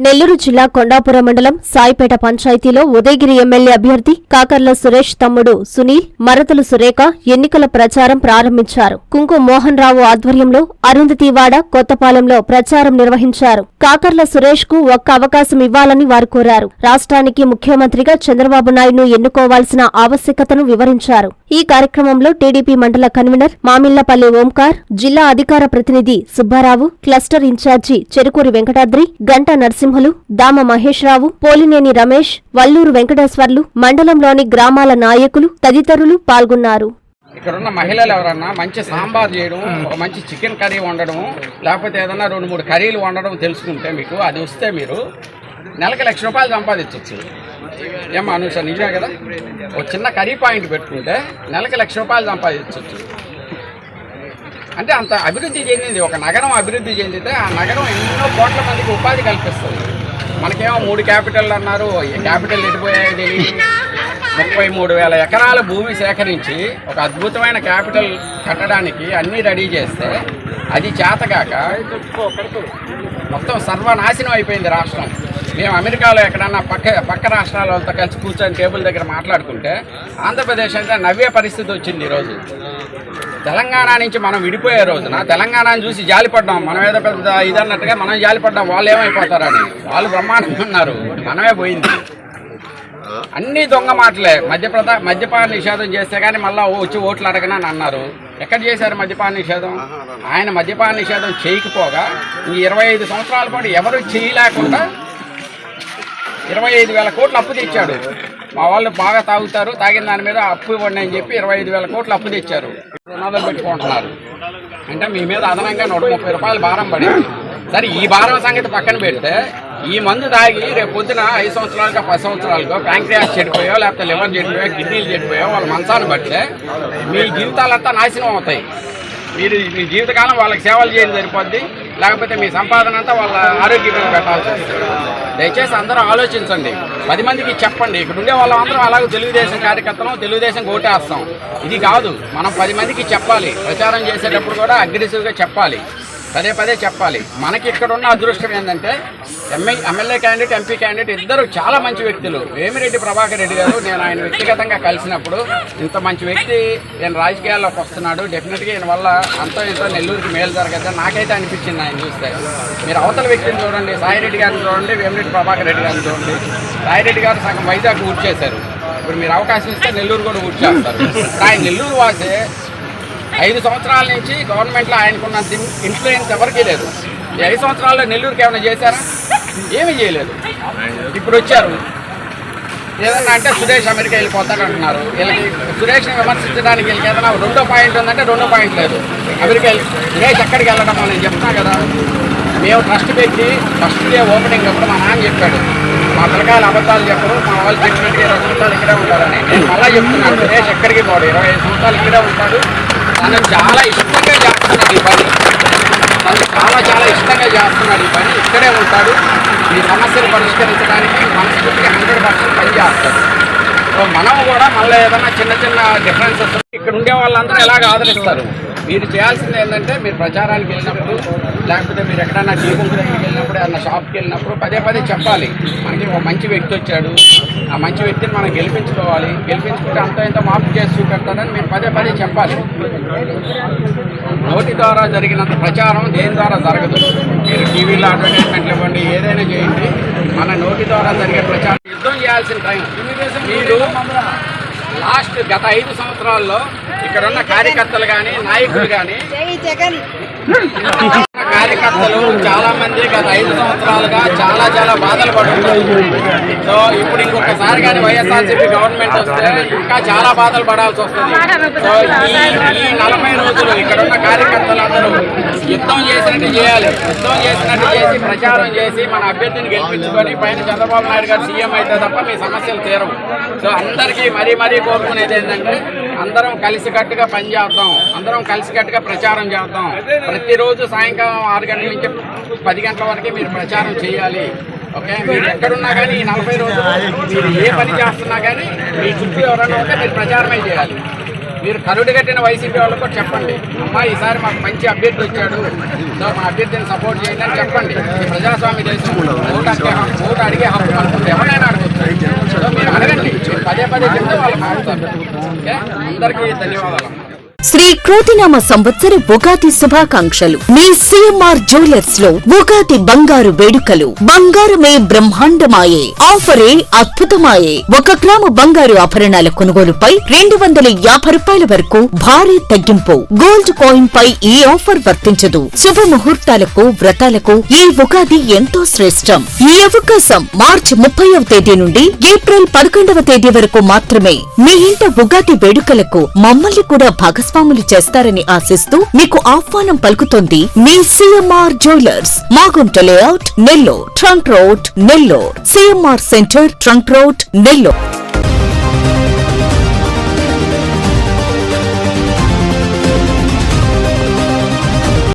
నెల్లూరు జిల్లా కొండాపురం మండలం సాయిపేట పంచాయతీలో ఉదయగిరి ఎమ్మెల్యే అభ్యర్థి కాకర్ల సురేష్ తమ్ముడు సునీల్ మరదలు సురేఖ ఎన్నికల ప్రచారం ప్రారంభించారు. కుంకు మోహన్ రావు ఆధ్వర్యంలో అరుంధతివాడ కొత్తపాలెంలో ప్రచారం నిర్వహించారు. కాకర్ల సురేష్ కు ఒక్క అవకాశం ఇవ్వాలని వారు కోరారు. రాష్ట్రానికి ముఖ్యమంత్రిగా చంద్రబాబు నాయుడును ఎన్నుకోవాల్సిన ఆవశ్యకతను వివరించారు. ఈ కార్యక్రమంలో టీడీపీ మండల కన్వీనర్ మామిళ్లపల్లి ఓంకార్, జిల్లా అధికార ప్రతినిధి సుబ్బారావు, క్లస్టర్ ఇన్ఛార్జి చెరుకూరి వెంకటాద్రి, గంటా నరసింహులు, దామ మహేష్ రావు, పోలినేని రమేష్, వల్లూరు వెంకటేశ్వర్లు, మండలంలోని గ్రామాల నాయకులు తదితరులు పాల్గొన్నారు. ఇక్కడున్న మహిళలు ఎవరన్నా మంచి సాంబార్ చేయడం, ఒక మంచి చికెన్ కర్రీ వండడం, లేకపోతే ఏదన్నా 2-3 కర్రీలు వండడం తెలుసుకుంటే మీకు అది వస్తే మీరు నెలకి ₹1,00,000 సంపాదించవచ్చు. ఏమో అనుష నిజమే కదా? ఒక చిన్న కర్రీ పాయింట్ పెట్టుకుంటే నెలకి ₹1,00,000 సంపాదించవచ్చు. అంటే అంత అభివృద్ధి చెందింది. ఒక నగరం అభివృద్ధి చెందితే ఆ నగరం ఎన్నో కోట్ల మందికి ఉపాధి కల్పిస్తుంది. మనకేమో 3 క్యాపిటల్ అన్నారు. క్యాపిటల్ ఎడిపోయాయి తెలియదు. 33,000 ఎకరాల భూమి సేకరించి ఒక అద్భుతమైన క్యాపిటల్ కట్టడానికి అన్నీ రెడీ చేస్తే అది చేతగాక మొత్తం సర్వనాశనం అయిపోయింది రాష్ట్రం. మేము అమెరికాలో ఎక్కడన్నా పక్క రాష్ట్రాల వాళ్ళతో కలిసి కూర్చొని టేబుల్ దగ్గర మాట్లాడుకుంటే ఆంధ్రప్రదేశ్ అంటే నవ్వే పరిస్థితి వచ్చింది. ఈరోజు తెలంగాణ నుంచి మనం విడిపోయే రోజున తెలంగాణను చూసి జాలిపడ్డాం. మనం ఏదో పెద్ద ఇదన్నట్టుగా మనం జాలిపడ్డాం. వాళ్ళు ఏమైపోతారని. వాళ్ళు బ్రహ్మాండంగా ఉన్నారు, మనమే పోయింది. అన్నీ దొంగ మాటలే. మద్యపాన నిషేధం చేస్తే కానీ మళ్ళీ వచ్చి ఓట్లు అడగనని అన్నారు. ఎక్కడ చేశారు మద్యపాన నిషేధం? ఆయన మద్యపాన నిషేధం చేయకపోగా ఈ 25 సంవత్సరాల పాటు ఎవరు చేయలేకుండా 25,000 కోట్లు అప్పు తెచ్చాడు. మా వాళ్ళు బాగా తాగుతారు, తాగిన దాని మీద అప్పు ఇవ్వండి అని చెప్పి 25,000 కోట్లు అప్పు తెచ్చారు. రుణాలు పెట్టుకుంటున్నారు. అంటే మీ మీద అదనంగా ₹130 భారం పడింది. సరే, ఈ భారం సంగతి పక్కన పెడితే ఈ మందు తాగి రేపు పొద్దున 5 సంవత్సరాలుగా 10 సంవత్సరాలుగా ప్యాంక్రియాస్ చెడిపోయో, లేకపోతే లివర్ చెడిపోయో, కిడ్నీలు చెడిపోయో వాళ్ళ మంచాన్ని పడితే మీ జీవితాలంతా నాశనం అవుతాయి. మీరు మీ జీవితకాలం వాళ్ళకి సేవలు చేయడం సరిపోద్ది, లేకపోతే మీ సంపాదన అంతా వాళ్ళ ఆరోగ్యం మీద పెట్టాల్సి వస్తుంది. దయచేసి అందరూ ఆలోచించండి, 10 మందికి చెప్పండి. ఇక్కడ ఉండే వాళ్ళందరం అలాగే తెలుగుదేశం కార్యకర్తలు, తెలుగుదేశం ఓటేస్తాం. ఇది కాదు, మనం 10 మందికి చెప్పాలి. ప్రచారం చేసేటప్పుడు కూడా అగ్రెసివ్గా చెప్పాలి, పదే చెప్పాలి. మనకి ఇక్కడ ఉన్న అదృష్టం ఏంటంటే ఎమ్మెల్యే క్యాండిడేట్, ఎంపీ క్యాండిడేట్ ఇద్దరు చాలా మంచి వ్యక్తులు. వేమిరెడ్డి ప్రభాకర్ రెడ్డి గారు, నేను ఆయన వ్యక్తిగతంగా కలిసినప్పుడు ఇంత మంచి వ్యక్తి ఈయన రాజకీయాల్లోకి వస్తున్నాడు, డెఫినెట్గా ఈయన వల్ల అంతో ఇంతో నెల్లూరుకి మేలు జరగద్దని నాకైతే అనిపించింది ఆయన చూస్తే. మీరు అవతల వ్యక్తిని చూడండి, సాయిరెడ్డి గారిని చూడండి, వేమిరెడ్డి ప్రభాకర్ రెడ్డి గారిని చూడండి. సాయిరెడ్డి గారు సగం వైజాగ్ ఊడ్ చేశారు. ఇప్పుడు మీరు అవకాశం ఇస్తే నెల్లూరు కూడా ఊడ్ చేస్తారు. ఆయన నెల్లూరు వాసే. 5 సంవత్సరాల నుంచి గవర్నమెంట్లో ఆయనకున్నంత ఇన్ఫ్లుయెన్స్ ఎవరికీ లేదు. ఈ 5 సంవత్సరాల్లో నెల్లూరుకి ఏమైనా చేశారా? ఏమీ చేయలేదు. ఇప్పుడు వచ్చారు ఏదన్నా అంటే సురేష్ అమెరికా వెళ్ళిపోతాడు అంటున్నారు. వీళ్ళకి సురేష్ని విమర్శించడానికి వీళ్ళకి ఏదైనా 2వ పాయింట్ ఉందంటే 2వ పాయింట్ లేదు. అమెరికా సురేష్ ఎక్కడికి వెళ్ళడం నేను చెప్తున్నా కదా. మేము ట్రస్ట్ పెట్టి ఫస్ట్ డే ఓపెనింగ్ అప్పుడు మా నాన్న చెప్పాడు, మా పిల్లకాయలు అబద్ధాలు చెప్పరు, మా వాళ్ళు చెప్పినట్టు 20 సంవత్సరాలు ఇక్కడే ఉంటారని. నేను మళ్ళీ చెప్తున్నాను, సురేష్ ఎక్కడికి పోడు, 25 సంవత్సరాలు ఇక్కడే ఉంటాడు. తను చాలా ఇష్టంగా చేస్తున్నాడు ఈ పని. చాలా ఇష్టంగా చేస్తున్నాడు ఈ పని. ఇక్కడే ఉంటాడు. ఈ సమస్యలు పరిష్కరించడానికి మనస్ఫూర్తిగా 100% పని చేస్తాడు. సో మనం కూడా మళ్ళీ ఏదైనా చిన్న డిఫరెన్సెస్ ఇక్కడ ఉండే వాళ్ళందరూ ఎలాగ ఆదరిస్తారు. మీరు చేయాల్సింది ఏంటంటే, మీరు ప్రచారానికి వెళ్ళినప్పుడు, లేకపోతే మీరు ఎక్కడన్నా టీ గుంపు దగ్గరికి వెళ్ళినప్పుడు, ఏదన్నా షాప్కి వెళ్ళినప్పుడు పదే చెప్పాలి, మనకి ఒక మంచి వ్యక్తి వచ్చాడు, ఆ మంచి వ్యక్తిని మనం గెలిపించుకోవాలి, గెలిపించుకుంటే అంత ఇంత మార్పు చేసి చూపెడతాడని మీరు పదే చెప్పాలి. నోటి ద్వారా జరిగినంత ప్రచారం దేని ద్వారా జరగదు. మీరు టీవీలో అడ్వర్టైజ్మెంట్లు ఇవ్వండి, ఏదైనా చేయండి. మన నోటి ద్వారా జరిగే ప్రచారం యుద్ధం చేయాల్సిన టైం. మీరు లాస్ట్ గత 5 సంవత్సరాల్లో ఇక్కడ ఉన్న కార్యకర్తలు కానీ, నాయకులు కానీ, కార్యకర్తలు చాలా మంది గత 5 సంవత్సరాలుగా చాలా బాధలు పడుతున్నారు. సో ఇప్పుడు ఇంకొకసారి కానీ వైఎస్ఆర్సీపీ గవర్నమెంట్ వస్తే ఇంకా చాలా బాధలు పడాల్సి వస్తుంది. సో ఈ 40 రోజులు ఇక్కడ ఉన్న కార్యకర్తలందరూ యుద్ధం చేసినట్టు చేయాలి. యుద్ధం చేసినట్టు చేసి ప్రచారం చేసి మన అభ్యర్థిని గెలిపించుకొని పైన చంద్రబాబు నాయుడు గారు సీఎం అయితే తప్ప మీ సమస్యలు తీరవు. సో అందరికీ మరీ కోరుకునేది ఏంటంటే, అందరం కలిసికట్టుగా పనిచేద్దాం, అందరం కలిసికట్టుగా ప్రచారం చేద్దాం. ప్రతిరోజు సాయంకాలం 6 గంటల నుంచి 10 గంటల వరకు మీరు ప్రచారం చేయాలి. ఓకే, మీరు ఎక్కడున్నా కానీ ఈ 40 రోజులు మీరు ఏ పని చేస్తున్నా కానీ మీ చుట్టూ ఎవరైనా ఉంటే మీరు ప్రచారమే చేయాలి. మీరు కరుడు కట్టిన వైసీపీ వాళ్ళకు కూడా చెప్పండి, అమ్మా ఈసారి మాకు మంచి అభ్యర్థి వచ్చాడు, సో మా అభ్యర్థిని సపోర్ట్ చేయండి అని చెప్పండి. ఈ ప్రజాస్వామ్య దేశం, ఓటు అడిగే హక్కు మనకు ఎవరైనా అడగచ్చు. సో మీరు అడగండి, మీరు పదే చెప్తే వాళ్ళు మారుతారు. ఓకే, అందరికీ ధన్యవాదాలు. శ్రీ క్రోతినామ సంవత్సర ఉగాది శుభాకాంక్షలు. మీ సిఎంఆర్ జ్యువెలర్స్ లో ఉగాది బంగారు వేడుకలు. బంగారమే బ్రహ్మాండమాయే, ఆఫరే అద్భుతమాయే. 1 గ్రాము బంగారు ఆభరణాల కొనుగోలుపై 250 రూపాయల వరకు భారీ తగ్గింపు. గోల్డ్ కాయిన్ పై ఈ ఆఫర్ వర్తించదు. శుభ ముహూర్తాలకు, వ్రతాలకు ఈ ఉగాది ఎంతో శ్రేష్టం. ఈ అవకాశం మార్చి 30వ తేదీ నుండి ఏప్రిల్ 11వ తేదీ వరకు మాత్రమే. మీ ఇంట ఉగాది వేడుకలకు మమ్మల్ని కూడా భాగస్వాములు చేస్తారని ఆశిస్తూ మీకు ఆహ్వానం పలుకుతోంది మీ CMR jewellers, Magunta layout, Nellore, trunk road, Nellore. CMR centre, trunk road, Nellore.